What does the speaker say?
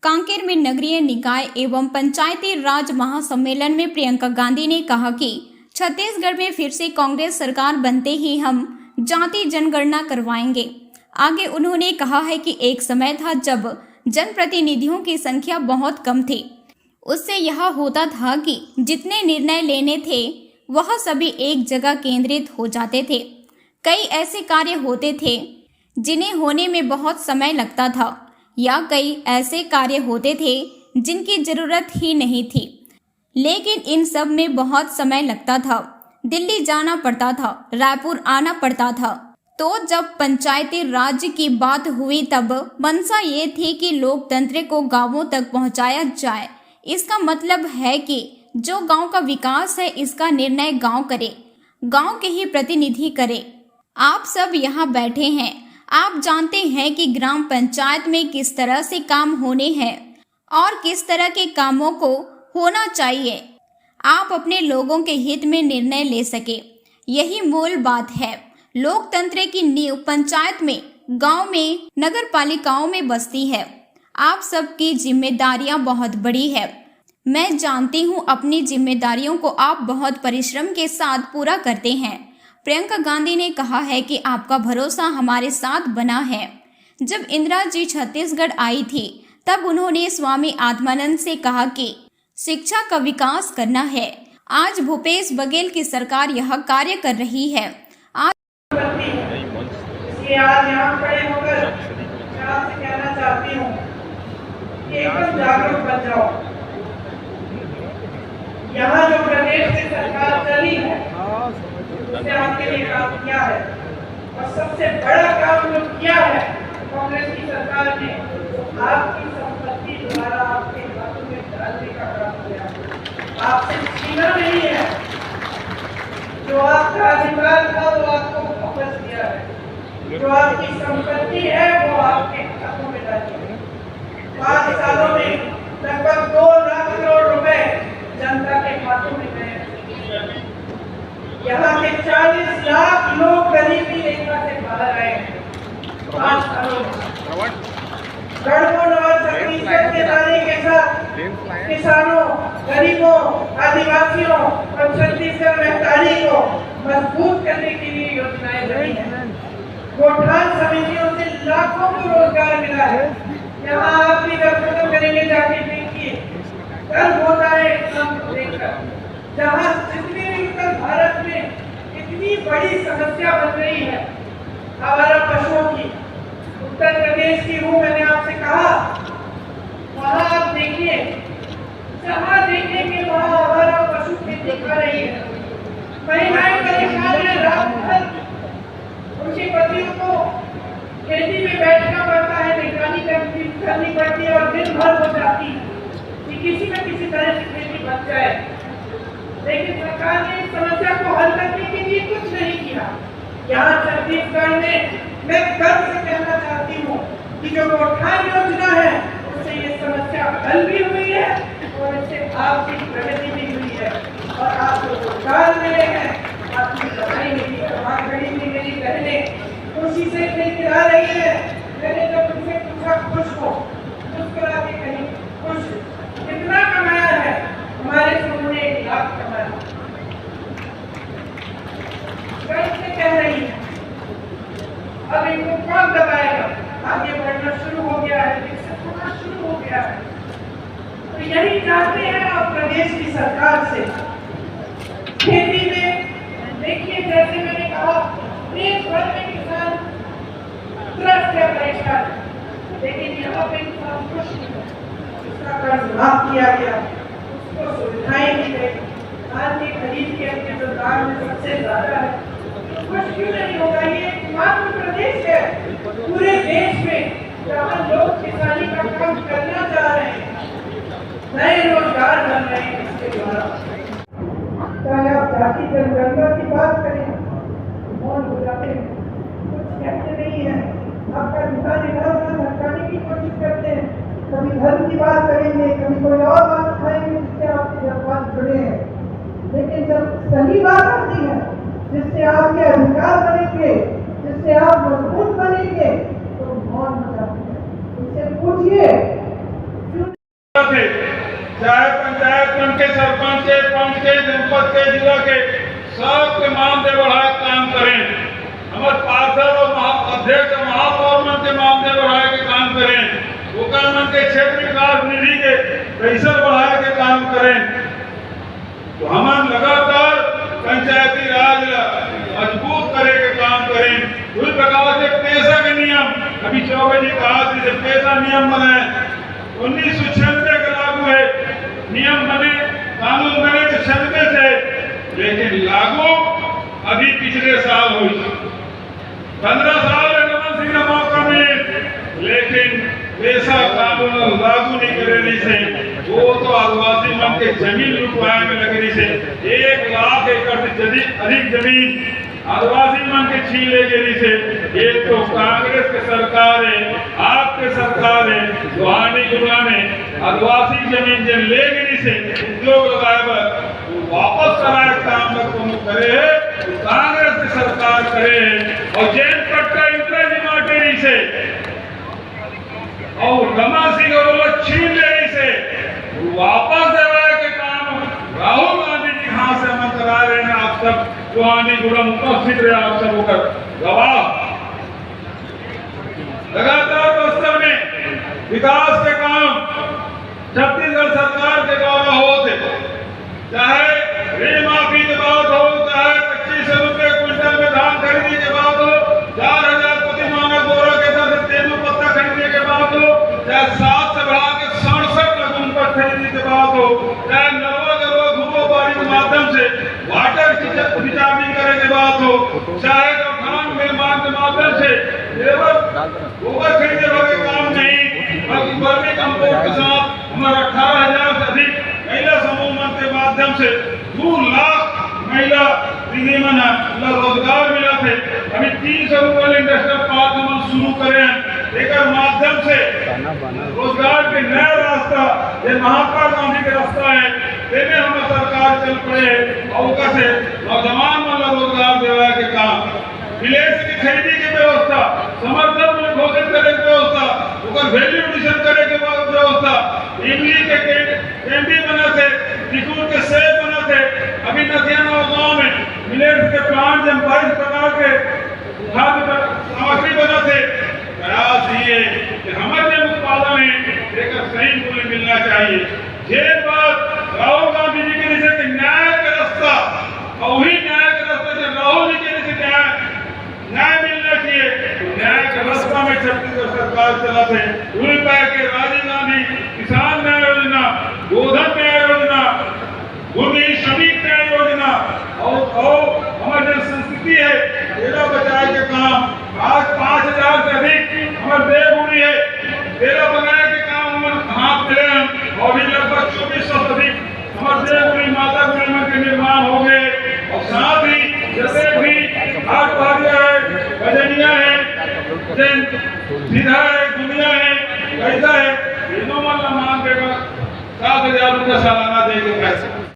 कांकेर में नगरीय निकाय एवं पंचायती राज महासम्मेलन में प्रियंका गांधी ने कहा कि छत्तीसगढ़ में फिर से कांग्रेस सरकार बनते ही हम जाति जनगणना करवाएंगे। आगे उन्होंने कहा है कि एक समय था जब जनप्रतिनिधियों की संख्या बहुत कम थी। उससे यह होता था कि जितने निर्णय लेने थे वह सभी एक जगह केंद्रित हो जाते थे। कई ऐसे कार्य होते थे जिन्हें होने में बहुत समय लगता था या कई ऐसे कार्य होते थे जिनकी जरूरत ही नहीं थी, लेकिन इन सब में बहुत समय लगता था। दिल्ली जाना पड़ता था, रायपुर आना पड़ता था। तो जब पंचायती राज की बात हुई तब मंशा ये थी कि लोकतंत्र को गांवों तक पहुंचाया जाए। इसका मतलब है कि जो गांव का विकास है इसका निर्णय गांव करे, गांव के ही प्रतिनिधि करे। आप सब यहाँ बैठे हैं, आप जानते हैं कि ग्राम पंचायत में किस तरह से काम होने हैं और किस तरह के कामों को होना चाहिए। आप अपने लोगों के हित में निर्णय ले सके, यही मूल बात है। लोकतंत्र की नींव पंचायत में, गांव में, नगर पालिकाओं में बसती है। आप सबकी जिम्मेदारियां बहुत बड़ी है। मैं जानती हूं अपनी जिम्मेदारियों को आप बहुत परिश्रम के साथ पूरा करते हैं। प्रियंका गांधी ने कहा है कि आपका भरोसा हमारे साथ बना है। जब इंदिरा जी छत्तीसगढ़ आई थी तब उन्होंने स्वामी आत्मानंद से कहा कि शिक्षा का विकास करना है। आज भूपेश बघेल की सरकार यह कार्य कर रही है। आज यहाँ खड़े होकर मैं आपसे कहना चाहती हूँ कि एकदम जागरूक बन जाओ। यहाँ जो प्रदेश की सरकार चली है उसने आपके लिए काम किया है और सबसे बड़ा काम जो किया है कांग्रेस की सरकार ने आपकी संपत्ति द्वारा आपके हाथों में डालने का काम किया। आपसे छीना नहीं है, जो आपका अधिकार था वो आपको वापस दिया है। जो आपकी संपत्ति है वो आपके हाथों में डाली है। 5 सालों में लगभग 2 लाख करोड़ रुपए जनता के हाथों में गए। यहाँ के 40 लाख लोग गरीबी रेखा से बाहर आए हैं 5 सालों में। गढ़बों और छत्तीसगढ़ के दाने के साथ किसानों, गरीबों, आदिवासियों और छत्तीसगढ़ में तारी को मजबूत करने के लिए योजनाएं बनी हैं। गोठान समितियों से लाखों को रोजगार मिला है। यहाँ आप भी जब खत्म करेंगे जाके देखिए, गर्व होता है काम को देखकर। जहाँ जितने भी उत्तर भारत में इतनी बड़ी समस्या बन रही है आवारा पशुओं की, उत्तर प्रदेश की हूँ, मैंने आपसे कहा वहाँ आप देखिए, जहाँ देखेंगे वहाँ आवारा पशु खेती कर रही है। महिलाएं परेशान है, रात भर उनके पतियों को खेती में बैठना पड़ता है, निगरानी करनी पड़ती है और दिन भर हो जाती है कि किसी न किसी तरह से खेती बच जाए। लेकिन सरकार ने इस समस्या को हल करने के लिए कुछ नहीं किया। यहाँ छत्तीसगढ़ में मैं गर्व से कहना चाहती हूँ कि जो गोठान योजना है उससे ये समस्या हल भी हुई है और इससे आपकी प्रगति भी हुई है और आपको रोजगार मिले हैं। आपकी पढ़ाई मिली, खड़ी भी मेरी बहनें खुशी से खिलखिला रही है। मैंने जब उनसे पूछा खुश हो, मुस्कुरा के कहीं खुश, कितना कमाया है? हमारे उन्होंने 1 लाख कमाया। कैसे कह रही है? अब इनको कौन दबाएगा? आगे बढ़ना शुरू हो गया है, विकसित होना शुरू हो गया है। तो यही चाहते हैं आप प्रदेश की सरकार से। खेती में देखिए, जैसे मैंने कहा, देश भर में किसान त्रस्त है, परेशान, लेकिन यहाँ पे किसान खुश नहीं है। उसका कर्ज माफ किया गया, उसको सुविधाएं दी गई। धान की खरीद के अपने जो दाम में सबसे ज्यादा है, तो खुश क्यों नहीं होगा? ये एकमात्र प्रदेश है पूरे देश में जहाँ लोग किसानी का काम करना चाह रहे हैं, नए रोजगार बन रहे हैं इसके द्वारा। चाहे आप जाति जनगणना की बात करें, मौन हो जाते हैं, कुछ कहते नहीं है। आपका ध्यान इधर उधर भटकाने की कोशिश करते हैं। कभी धर्म की बात करेंगे, कभी कोई और बात उठाएंगे जिससे आपके जज्बात जुड़े हैं। लेकिन जब सही बात आती है जिससे आपके अधिकार बनेंगे, जिससे आप मजबूत बनेंगे, तो मौन हो जाते हैं। उससे पूछिए चाहे पंचायत मन के सरपंच के, पंच के, जनपद के, जिला के, सबके मानदेय बढ़ाए काम करें। हमारे पार्षद और अध्यक्ष महापौर मन के मानदेय बढ़ाए के काम करें। ओकर मन के क्षेत्र विकास निधि के पैसा बढ़ाए के काम करें। तो हम लगातार पंचायती राज मजबूत करे के काम करें। उसी प्रकार से पैसा के नियम, अभी चौबे जी कहा कि पैसा नियम बने 1996 के लागू है, नियम बने, कानून बने तो 96 से, लेकिन लागू अभी पिछले साल हुई। 15 साल में नमन सिंह ने मौका मिले, लेकिन पैसा कानून लागू नहीं करे से वो तो आदिवासी मन के जमीन लुटवाए में लगे से 1 लाख एकड़ से अधिक जमीन आदिवासी मन के छीन ले गई से। एक तो कांग्रेस के सरकार है, आपके सरकार है, सुहानी गुना ने आदिवासी जमीन जब ले गई से उद्योग लगाए वापस कराए काम करे है, कांग्रेस की सरकार करे और जैन पट्टा इंदिरा जी माटेरी से और रमा सिंह और छीन ले से वापस देवाए के काम राहुल गांधी जी कहां से हम करा रहे हैं। आप सब सुहानी गुरम उपस्थित रहे, आप सब होकर गवाह। लगातार बस्तर में विकास के काम छत्तीसगढ़ सरकार के द्वारा होते, चाहे ऋण माफी की बात हो, चाहे 2500 रुपए क्विंटल में धान खरीदने के बाद हो, 4000 प्रति मानक बोरा के दर से तेलू पत्ता खरीदने के बाद हो, चाहे 7 से बढ़ा के 67 लगुन पर खरीदने के बाद हो, चाहे नरवा गरवा घुमो बारी के माध्यम से वाटर रिचार्जिंग करने के बाद हो, चाहे धान निर्माण के माध्यम से गोबर खरीदने वाले काम नहीं, बल्कि वर्मी कंपोस्ट के साथ हमारा 18,000 से अधिक महिला समूह के माध्यम से 2 लाख महिला मन रोजगार मिला थे। अभी 300 रुपये इंडस्ट्रियल पार्क हम शुरू करें, एक माध्यम से रोजगार के नया रास्ता, ये महात्मा गांधी के रास्ता है, तेने हम सरकार चल पड़े और कैसे नौजवान मन रोजगार देवा के काम, विलेज की खरीदी की व्यवस्था, समर्थन मूल्य घोषित करे की व्यवस्था, उनका वैल्यू एडिशन करे के व्यवस्था, इमली के कैंडी बना थे, तिकुर के सेब बना थे, अभी नदियाना गांव में विलेज के प्लांट जब 22 प्रकार के खाद्य सामग्री बना थे। प्रयास ये कि हमारे उत्पादन में एक सही मूल्य मिलना चाहिए। ये बात राहुल गांधी जी के जैसे कि न्याय का रास्ता, और वही न्याय का रास्ता जो राहुल जी के जैसे न्याय मिलना चाहिए, न्याय के रास्ता में छत्तीसगढ़ सरकार चला थे। वही पाए के राजीव गांधी किसान न्याय योजना, गोधन न्याय योजना, भूमि श्रमिक न्याय योजना और हमारी जो संस्कृति है तेरा बचाए के काम, आज 5000 से अधिक हमारे देवभूमि है, तेरा बनाए के काम हमारे हाथ मिले हैं और भी लगभग 2400 से अधिक हमारे देवभूमि माता गुरु के निर्माण हो गए। और साथ ही जैसे भी हाट बारिया है, गजनिया है, सीधा है, दुनिया है, कैसा है, इन मन मान देगा 7000 रुपया सालाना देगा पैसा।